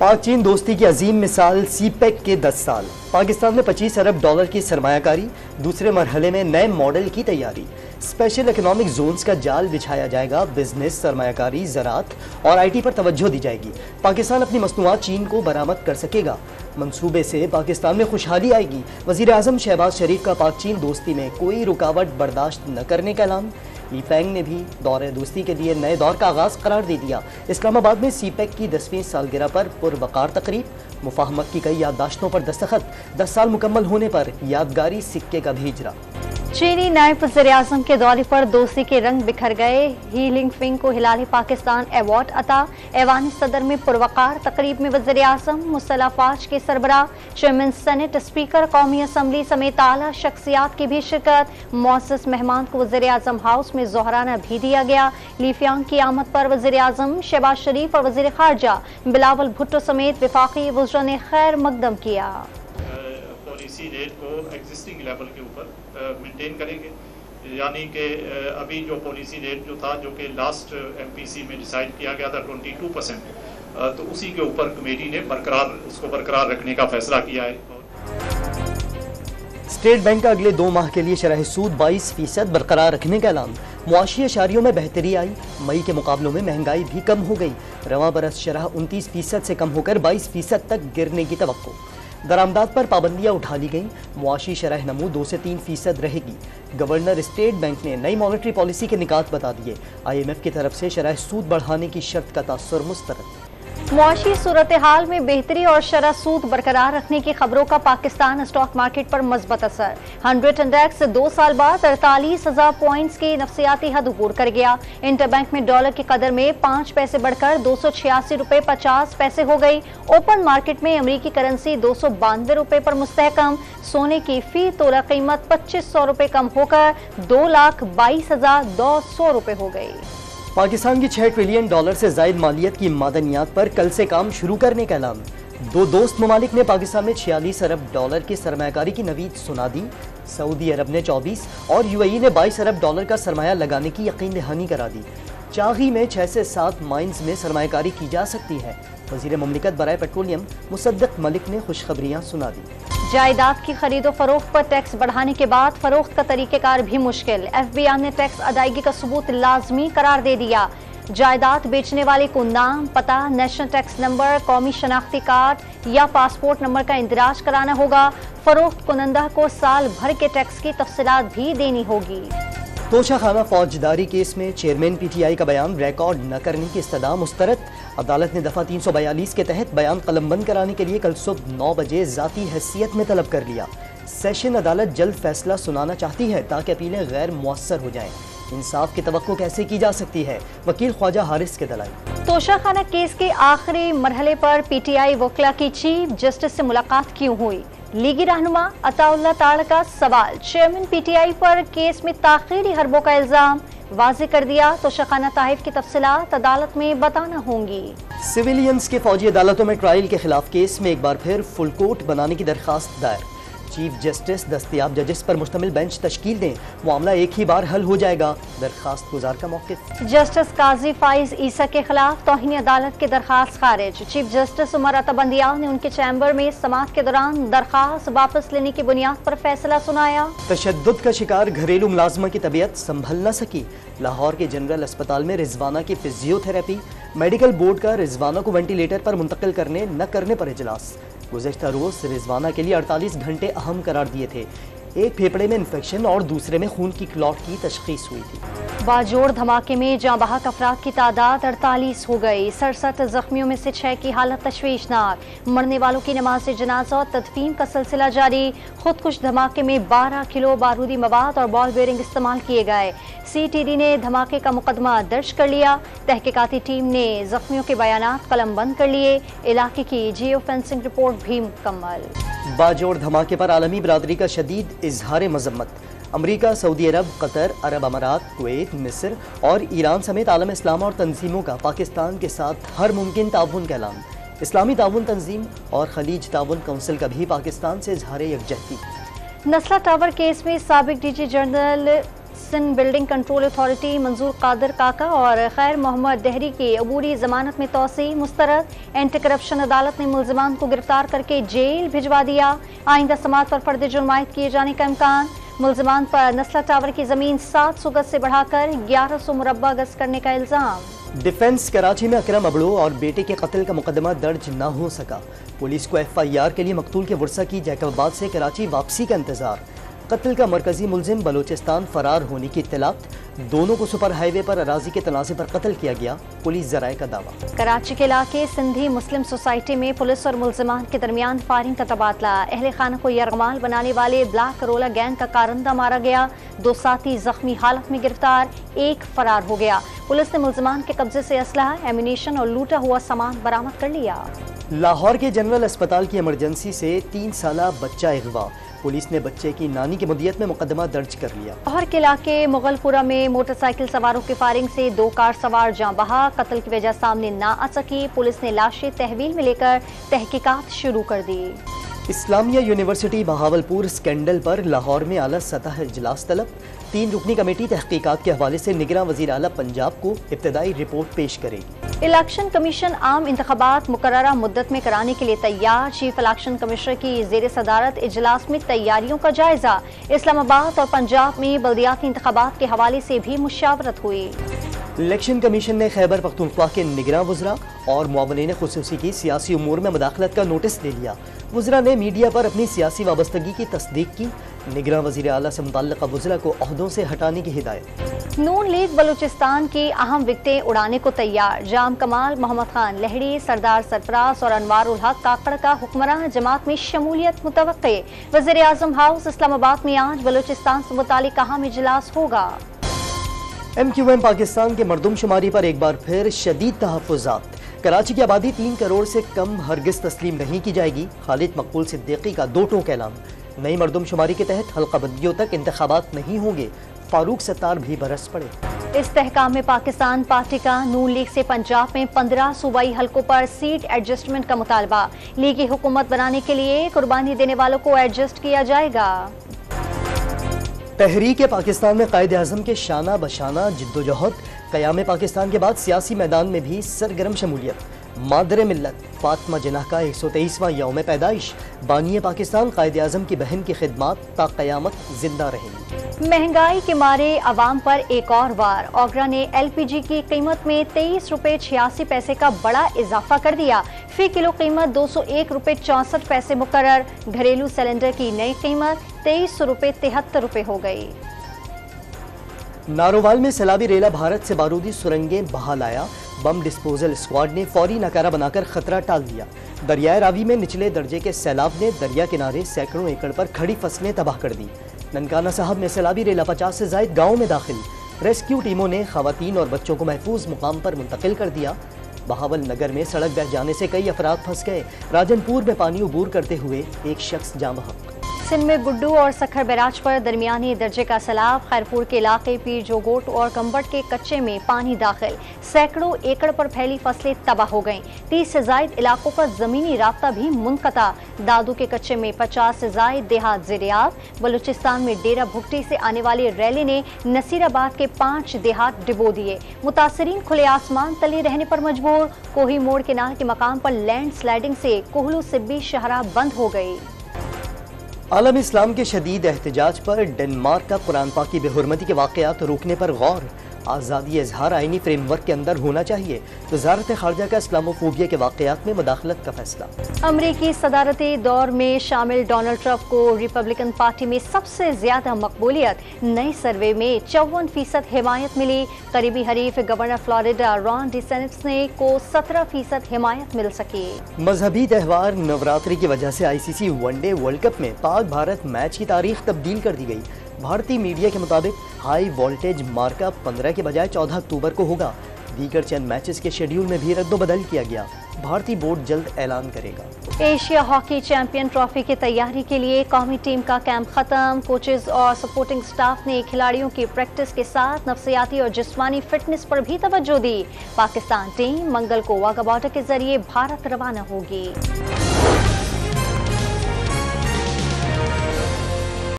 پاک چین دوستی کی عظیم مثال سی پیک کے 10 سال۔ پاکستان میں 25 ارب ڈالر کی سرمایہ کاری، دوسرے مرحلے میں نئے ماڈل کی تیاری، اسپیشل اکنامک زونز کا جال بچھایا جائے گا، بزنس، سرمایہ کاری، زراعت اور آئی ٹی پر توجہ دی جائے گی۔ پاکستان اپنی مصنوعات چین کو برآمد کر سکے گا، منصوبے سے پاکستان میں خوشحالی آئے گی۔ وزیر اعظم شہباز شریف کا پاک چین دوستی میں کوئی رکاوٹ برداشت نہ کرنے کا اعلان۔ لی فینگ نے بھی دور دوستی کے لیے نئے دور کا آغاز قرار دے دیا۔ اسلام آباد میں سی پیک کی 10ویں سالگرہ پر پروقار تقریب، مفاہمت کی کئی یادداشتوں پر دستخط، 10 سال مکمل ہونے پر یادگاری سکے کا بھی اجرا۔ چینی نائب وزیر اعظم کے دورے پر دوستی کے رنگ بکھر گئے، ہی لنگ فنگ کو ہلال پاکستان ایوارڈ عطا۔ ایوان صدر میں پروقار تقریب میں وزیر اعظم، مسلح افواج کے سربراہ، چیئرمین سینٹ، اسپیکر قومی اسمبلی سمیت اعلیٰ شخصیات کی بھی شرکت۔ معزز مہمان کو وزیر اعظم ہاؤس میں ظہرانہ بھی دیا گیا۔ لی فینگ کی آمد پر وزیر اعظم شہباز شریف اور وزیر خارجہ بلاول بھٹو سمیت وفاقی وزراء نے خیر مقدم کیا۔ پالیسی ریٹ کو ایگزسٹنگ لیول کے اوپر مینٹین کریں گے، یعنی کہ ابھی جو پالیسی ریٹ جو تھا، جو کہ لاسٹ ایم پی سی میں ڈیسائیڈ کیا گیا تھا 22%، تو اسی کے اوپر کمیٹی نے اس کو برقرار رکھنے کا فیصلہ کیا ہے۔ اسٹیٹ بینک کا اگلے 2 ماہ کے لیے شرح سود 22% برقرار رکھنے کا اعلان۔ معاشی اشاریوں میں بہتری آئی، مئی کے مقابلوں میں مہنگائی بھی کم ہو گئی۔ رواں برس شرح 29% سے کم ہو کر 22% تک گرنے کی توقع۔ درآمدات پر پابندیاں اٹھا لی گئیں، معاشی شرح نمو 2 سے 3% رہے گی۔ گورنر اسٹیٹ بینک نے نئی مانیٹری پالیسی کے نکات بتا دیے۔ آئی ایم ایف کی طرف سے شرح سود بڑھانے کی شرط کا تاثر مسترد۔ معاشی صورتحال میں بہتری اور شرح سود برقرار رکھنے کی خبروں کا پاکستان اسٹاک مارکیٹ پر مثبت اثر۔ 100 انڈیکس 2 سال بعد 48,000 پوائنٹس کی نفسیاتی حد عبور کر گیا۔ انٹر بینک میں ڈالر کی قدر میں 5 پیسے بڑھ کر 286 روپے 50 پیسے ہو گئی۔ اوپن مارکیٹ میں امریکی کرنسی 292 روپے پر مستحکم۔ سونے کی فی تولہ قیمت 2500 روپے کم ہو کر 2,22,200 روپے ہو گئی۔ پاکستان کی 6 ٹریلین ڈالر سے زائد مالیت کی معدنیات پر کل سے کام شروع کرنے کا اعلان۔ 2 دوست ممالک نے پاکستان میں 46 ارب ڈالر کی سرمایہ کاری کی نوید سنا دی۔ سعودی عرب نے 24 اور یو اے ای نے 22 ارب ڈالر کا سرمایہ لگانے کی یقین دہانی کرا دی۔ چاغی میں 6 سے 7 مائنز میں سرمایہ کاری کی جا سکتی ہے۔ وزیر مملکت برائے پیٹرولیم مصدق ملک نے خوشخبریاں سنا دی۔ جائیداد کی خرید و فروخت پر ٹیکس بڑھانے کے بعد فروخت کا طریقہ کار بھی مشکل۔ ایف بی آئی نے ٹیکس ادائیگی کا ثبوت لازمی قرار دے دیا۔ جائیداد بیچنے والے کو نام، پتہ، نیشنل ٹیکس نمبر، قومی شناختی کارڈ یا پاسپورٹ نمبر کا اندراج کرانا ہوگا۔ فروخت کنندہ کو سال بھر کے ٹیکس کی تفصیلات بھی دینی ہوگی۔ توشہ خانہ فوجداری کیس میں چیئرمین پی ٹی آئی کا بیان ریکارڈ نہ کرنے کی استدعا مسترد۔ عدالت نے دفعہ 342 کے تحت بیان قلم بند کرانے کے لیے کل صبح 9 بجے ذاتی حیثیت میں طلب کر لیا۔ سیشن عدالت جلد فیصلہ سنانا چاہتی ہے تاکہ اپیلیں غیر مؤثر ہو جائیں۔ انصاف کی توقع کیسے کی جا سکتی ہے؟ وکیل خواجہ حارث کے دلائل۔ توشہ خانہ کیس کے آخری مرحلے پر پی ٹی آئی وکلا کی چیف جسٹس سے ملاقات کیوں ہوئی؟ لیگی رہنما عطا اللہ تاڑ کا سوال۔ Chairman P T I per case میں تاخیری حربوں کا الزام واضح کر دیا۔ توشہ خانہ تحائف کی تفصیلات عدالت میں بتانا ہوں گی۔ سویلینز کے فوجی عدالتوں میں ٹرائل کے خلاف کیس میں ایک بار پھر فل کورٹ بنانے کی درخواست دائر۔ چیف جسٹس دستیاب ججز پر مشتمل بینچ تشکیل دیں، معاملہ ایک ہی بار حل ہو جائے گا، درخواست گزار کا موقف۔ جسٹس قاضی فائز عیسیٰ کے خلاف توہین عدالت کی درخواست خارج۔ چیف جسٹس عمر عطا بندیال نے ان کے چیمبر میں سماعت کے دوران درخواست واپس لینے کی بنیاد پر فیصلہ سنایا۔ تشدد کا شکار گھریلو ملازمہ کی طبیعت سنبھل نہ سکی، لاہور کے جنرل اسپتال میں رضوانہ کی فزیو تھراپی۔ میڈیکل بورڈ کا رضوانہ کو وینٹیلیٹر پر منتقل کرنے نہ کرنے پر اجلاس۔ گزشتہ روز رضوانہ کے لیے 48 گھنٹے اہم قرار دیے تھے۔ ایک پھیپھڑے میں انفیکشن اور دوسرے میں خون کی کلاٹ کی تشخیص ہوئی تھی۔ باجوڑ دھماکے میں جاں بحق افراد کی تعداد 48 ہو گئی۔ 67 زخمیوں میں سے 6 کی حالت تشویشناک۔ مرنے والوں کی نماز جنازہ اور تدفین کا سلسلہ جاری۔ خودکش دھماکے میں 12 کلو بارودی مواد اور بال بیئرنگ استعمال کیے گئے۔ سی ٹی ڈی نے دھماکے کا مقدمہ درج کر لیا۔ تحقیقاتی ٹیم نے زخمیوں کے بیانات قلم بند کر لیے۔ علاقے کی جیو فینسنگ رپورٹ بھی مکمل۔ باجوڑ دھماکے پر عالمی برادری کا شدید اظہار مذمت۔ امریکہ، سعودی عرب، قطر، عرب امارات، کویت، مصر اور ایران سمیت عالم اسلام اور تنظیموں کا پاکستان کے ساتھ ہر ممکن تعاون کا اعلان۔ اسلامی تعاون تنظیم اور خلیج تعاون کونسل کا بھی پاکستان سے اظہار یکجہتی۔ نسلا ٹاور کیس میں سابق D G general Sindh building control authority Manzoor Qadir काका और खैर मोहम्मद दहरी की अबूरी जमानत में तोसी मुस्तरद। एंटी करप्शन अदालत ने मुलजिमान को गिरफ्तार करके जेल भिजवा दिया। आइंदा समात पर फर्द जुर्म आयद किए जाने का इम्कान। मुलजिमान पर नस्ला टावर की जमीन 700 गज से बढ़ाकर 1100 मुरब्बा गज करने का इल्जाम। डिफेंस कराची में अकरम अबड़ो और बेटे के कत्ल का मुकदमा दर्ज न हो सका। पुलिस को FIR के लिए मकतूल के वर्सा की जैकबाबाद से कराची वापसी का इंतजार। कत्ल का मरकजी मुलजिम बलोचिस्तान फरार होने की इत्तलात। दोनों को सुपर हाईवे पर अराजी के तनाज़े पर कत्ल किया गया, पुलिस जराए का दावा। कराची के इलाके सिंधी मुस्लिम सोसाइटी में पुलिस और मुलजिमान के दरमियान फायरिंग का तबादला। अहले खाना को यरगमाल बनाने वाले ब्लैक करोला गैंग का कारंदा मारा गया। 2 साथी जख्मी हालत में गिरफ्तार, 1 फरार हो गया। पुलिस ने मुलजिमान के कब्जे से असलहा, एम्यूनेशन और लूटा हुआ सामान बरामद कर लिया। लाहौर के जनरल अस्पताल की इमरजेंसी से 3 साला बच्चा अगवा। पुलिस ने बच्चे की नानी की मुद्दियत में मुकदमा दर्ज कर लिया। लाहौर के इलाके मुगलपुरा में मोटरसाइकिल सवारों की फायरिंग से 2 कार सवार जान बहा। कत्ल की वजह सामने ना आ सकी। पुलिस ने लाशें तहवील में लेकर तहकीकात शुरू कर दी। इस्लामिया यूनिवर्सिटी बहावलपुर स्कैंडल पर लाहौर में आला सतह इजलास तलब। 3 रुकनी कमेटी तहकीकात के हवाले से निगरां वज़ीर आला पंजाब को इब्तदाई रिपोर्ट पेश करेगी। इलेक्शन कमीशन आम इंतखाबात मुकर्ररा मुद्दत में कराने के लिए तैयार। चीफ इलेक्शन कमिश्नर की ज़ेर सदारत इजलास में तैयारियों का जायजा। इस्लामाबाद और पंजाब में बल्दियाती इंतखाबात के हवाले से भी मुशावरत हुई। इलेक्शन कमीशन ने खैबर पख्तूनख्वा के निगरां वज़रा और मुआवनीन खुसूसी की सियासी उमूर में मुदाखलत का नोटिस दे लिया। वज़रा ने मीडिया पर अपनी सियासी वाबस्तगी की तस्दीक की। निगरां वज़ीर आला से मुतल्लिक़ा वज़रा को ओहदों से हटाने की हिदायत। नून लीग बलूचिस्तान की अहम विकटें उड़ाने को तैयार। जाम कमाल, मोहम्मद खान लहड़ी, सरदार सरफराज और अनवार उल हक काकड़ का हुक्मरान जमात में शमूलियत मुतवक्के। वज़ीर आज़म हाउस इस्लामाबाद में आज बलूचिस्तान से मुतालिक अहम इजलास होगा। MQM पाकिस्तान के मरदमशुमारी पर एक बार फिर शदीद तहफ़्फ़ुज़ात। कराची की आबादी 3 करोड़ से कम हरगिज़ तस्लीम नहीं की जाएगी। खालिद मकबूल सिद्दीकी का 2 टोक ऐलान। नई मरदमशुमारी के तहत हल्काबंदियों तक इंतखाबात नहीं होंगे। फारूक सत्तार भी बरस पड़े। इस्तेहकाम में पाकिस्तान पार्टी का नून लीग से पंजाब में 15 सूबाई हलकों पर सीट एडजस्टमेंट का मुतालबा। लीगी हुकूमत बनाने के लिए कुर्बानी देने वालों को एडजस्ट किया जाएगा। तहरीक पाकिस्तान में कायद आज़म के शाना बशाना जिद्दोजहद। क़याम पाकिस्तान के बाद सियासी मैदान में भी सरगर्म शमूलियत। मादर मिल्लत फातिमा जिन्नाह का 123वां यौम पैदाइश। बानी पाकिस्तान कायद आज़म की बहन की खिदमात ता क़यामत जिंदा रहेंगी। महंगाई के मारे अवाम पर एक और वार। ओगरा ने LPG की कीमत में 23 रुपये 86 पैसे का बड़ा इजाफा कर दिया। फी किलो कीमत 201 रुपये 64 पैसे मुकर्रर। घरेलू सिलेंडर की नई कीमत 23 रुपये 73 रुपये हो गई। नारोवाल में सैलाबी रेला भारत से बारूदी सुरंगें बहा लाया। बम डिस्पोजल स्क्वाड ने फौरी नकारा बनाकर खतरा टाल दिया। दरियाए रावी में निचले दर्जे के सैलाब ने दरिया किनारे सैकड़ों एकड़ पर खड़ी फसलें तबाह कर दी। ननकाना साहब में सैलाबी रेला 50 से ज़ायद गाँव में दाखिल। रेस्क्यू टीमों ने खवातीन और बच्चों को महफूज मुकाम पर मुंतकिल कर दिया। बहावल नगर में सड़क बह जाने से कई अफराद फंस गए। राजनपुर में पानी उबूर करते हुए एक शख्स जाँ बहक। सिंध में गुड्डू और सखर बैराज पर दरमियानी दर्जे का सैलाब। खैरपुर के इलाके पीर जोगोट और कंबट के कच्चे में पानी दाखिल। सैकड़ों एकड़ पर फैली फसलें तबाह हो गईं। 30 से जायद इलाकों का जमीनी राब्ता भी मुनक़ता। दादू के कच्चे में 50 से जायद देहात ज़ेरियाब। बलूचिस्तान में डेरा भुगटी से आने वाली रैली ने नसीराबाद के 5 देहात डिबो दिए। मुतासरीन खुले आसमान तले रहने पर मजबूर। कोही मोड़ किनारे के मकाम पर लैंड स्लाइडिंग से कोहलू सिब्बी शहरा बंद हो गई। आलम इस्लाम के शदीद एहतजाज पर डेनमार्क का कुरान पाक की बेहुरमती के वाक़यात रोकने पर गौर। आज़ादी इजहार आईनी फ्रेमवर्क के अंदर होना चाहिए। वज़ारत ख़ारजा का इस्लामोफोबिया के वाक़यात में मुदाखलत का फैसला। अमरीकी सदारती दौर में शामिल डोनाल्ड ट्रंप को रिपब्लिकन पार्टी में सबसे ज्यादा मकबूलियत। नए सर्वे में 54% हिमायत मिली। करीबी हरीफ गवर्नर फ्लोरिडा रॉन डिसेंटिस ने को 17% हिमायत मिल सकी। मजहबी त्यौहार नवरात्रि की वजह से ICC वनडे वर्ल्ड कप में पाक भारत मैच की तारीख तब्दील कर दी गई। भारतीय मीडिया के मुताबिक हाई वोल्टेज मार्का 15 के बजाय 14 अक्टूबर को होगा। दीगर चंद मैचेस के शेड्यूल में भी रद्दोबदल किया गया। भारतीय बोर्ड जल्द ऐलान करेगा। एशिया हॉकी चैंपियन ट्रॉफी की तैयारी के लिए कौमी टीम का कैंप खत्म। कोचेज और सपोर्टिंग स्टाफ ने खिलाड़ियों की प्रैक्टिस के साथ नफ्सियाती और जिस्मानी फिटनेस पर भी तवज्जो दी। पाकिस्तान टीम मंगल को वाघा बॉर्डर के जरिए भारत रवाना होगी।